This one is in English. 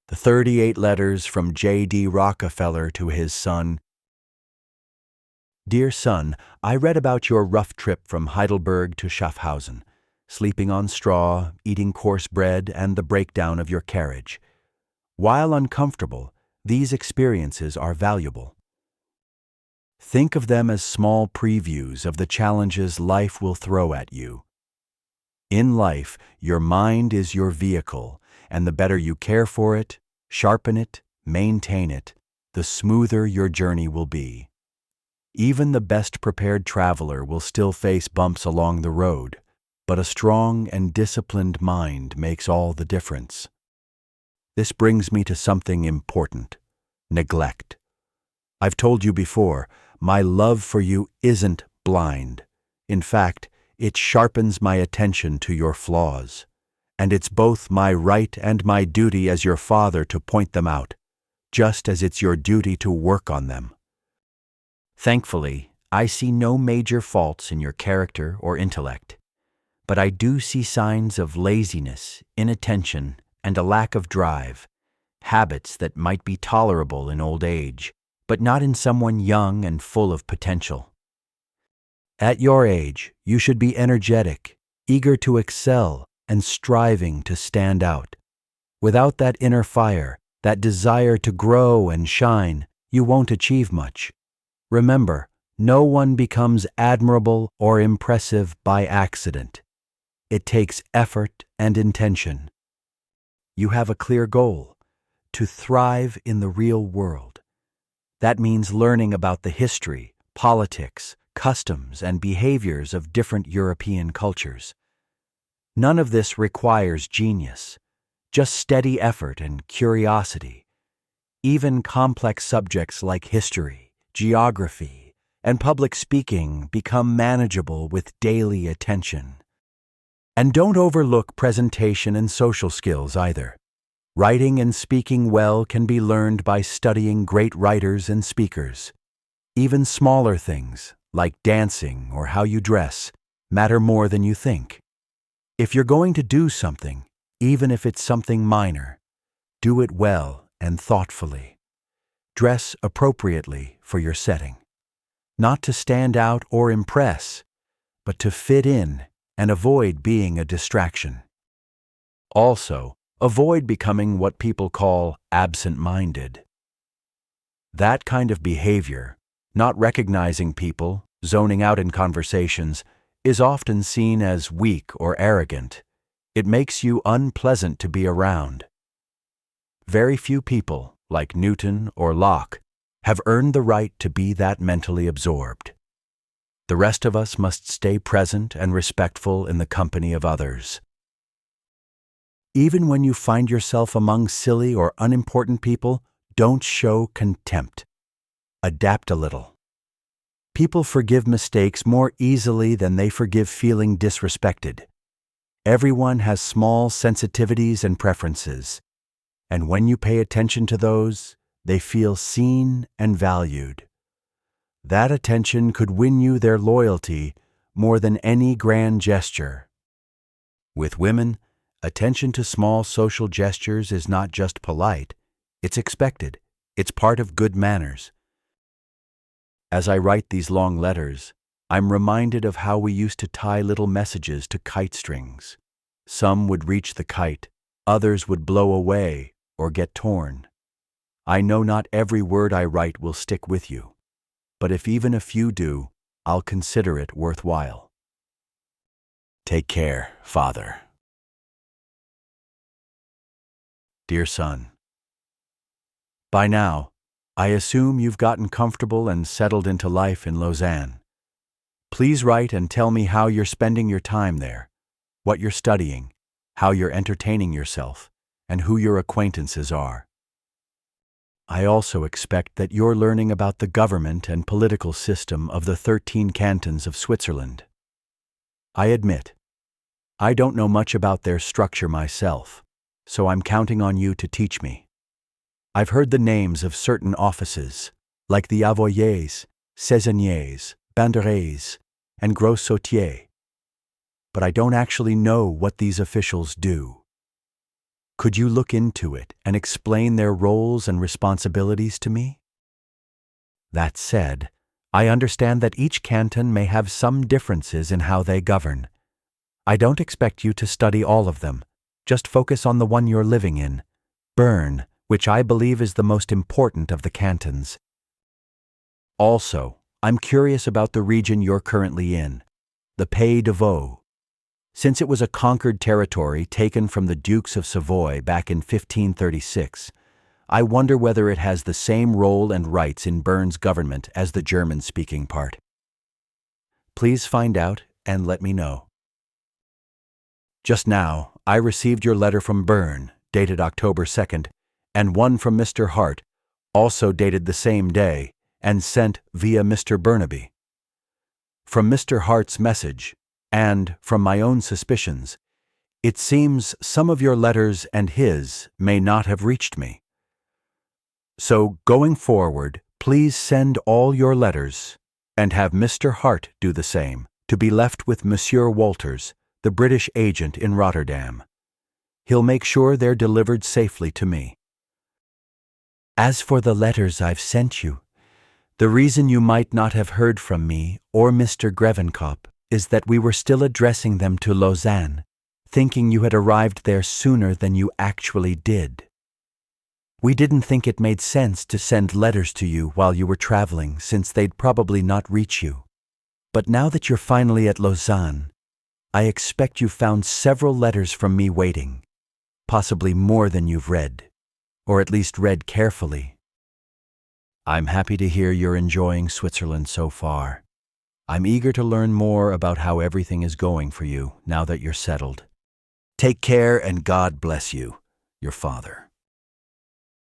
The 38 letters from J.D. Rockefeller to his son. Dear son, I read about your rough trip from Heidelberg to Schaffhausen, sleeping on straw, eating coarse bread, and the breakdown of your carriage. While uncomfortable, these experiences are valuable. Think of them as small previews of the challenges life will throw at you. In life, your mind is your vehicle, and the better you care for it, sharpen it, maintain it, the smoother your journey will be. Even the best prepared traveler will still face bumps along the road, but a strong and disciplined mind makes all the difference. This brings me to something important: neglect. I've told you before, my love for you isn't blind. In fact, it sharpens my attention to your flaws, and it's both my right and my duty as your father to point them out, just as it's your duty to work on them. Thankfully, I see no major faults in your character or intellect, but I do see signs of laziness, inattention, and a lack of drive, habits that might be tolerable in old age, but not in someone young and full of potential. At your age, you should be energetic, eager to excel, and striving to stand out. Without that inner fire, that desire to grow and shine, you won't achieve much. Remember, no one becomes admirable or impressive by accident. It takes effort and intention. You have a clear goal: to thrive in the real world. That means learning about the history, politics, customs, and behaviors of different European cultures. None of this requires genius, just steady effort and curiosity. Even complex subjects like history, geography, and public speaking become manageable with daily attention. And don't overlook presentation and social skills either. Writing and speaking well can be learned by studying great writers and speakers. Even smaller things, like dancing or how you dress, matter more than you think. If you're going to do something, even if it's something minor, do it well and thoughtfully. Dress appropriately for your setting. Not to stand out or impress, but to fit in and avoid being a distraction. Also, avoid becoming what people call absent-minded. That kind of behavior, not recognizing people, zoning out in conversations, is often seen as weak or arrogant. It makes you unpleasant to be around. Very few people, like Newton or Locke, have earned the right to be that mentally absorbed. The rest of us must stay present and respectful in the company of others. Even when you find yourself among silly or unimportant people, don't show contempt. Adapt a little. People forgive mistakes more easily than they forgive feeling disrespected. Everyone has small sensitivities and preferences, and when you pay attention to those, they feel seen and valued. That attention could win you their loyalty more than any grand gesture. With women, attention to small social gestures is not just polite, it's expected. It's part of good manners. As I write these long letters, I'm reminded of how we used to tie little messages to kite strings. Some would reach the kite, others would blow away or get torn. I know not every word I write will stick with you, but if even a few do, I'll consider it worthwhile. Take care, Father. Dear son, by now, I assume you've gotten comfortable and settled into life in Lausanne. Please write and tell me how you're spending your time there, what you're studying, how you're entertaining yourself, and who your acquaintances are. I also expect that you're learning about the government and political system of the 13 cantons of Switzerland. I admit, I don't know much about their structure myself, so I'm counting on you to teach me. I've heard the names of certain offices, like the Avoyers, Saisonniers, Banderets, and Gros Sautiers, but I don't actually know what these officials do. Could you look into it and explain their roles and responsibilities to me? That said, I understand that each canton may have some differences in how they govern. I don't expect you to study all of them. Just focus on the one you're living in, Bern, which I believe is the most important of the cantons. Also, I'm curious about the region you're currently in, the Pays de Vaud. Since it was a conquered territory taken from the Dukes of Savoy back in 1536, I wonder whether it has the same role and rights in Bern's government as the German-speaking part. Please find out and let me know. Just now, I received your letter from Bern, dated October 2nd, and one from Mr. Hart, also dated the same day, and sent via Mr. Burnaby. From Mr. Hart's message, and from my own suspicions, it seems some of your letters and his may not have reached me. So, going forward, please send all your letters, and have Mr. Hart do the same, to be left with Monsieur Walters, the British agent in Rotterdam. He'll make sure they're delivered safely to me. As for the letters I've sent you, the reason you might not have heard from me or Mr. Grevenkop is that we were still addressing them to Lausanne, thinking you had arrived there sooner than you actually did. We didn't think it made sense to send letters to you while you were traveling, since they'd probably not reach you. But now that you're finally at Lausanne, I expect you found several letters from me waiting, possibly more than you've read, or at least read carefully. I'm happy to hear you're enjoying Switzerland so far. I'm eager to learn more about how everything is going for you now that you're settled. Take care and God bless you, your father.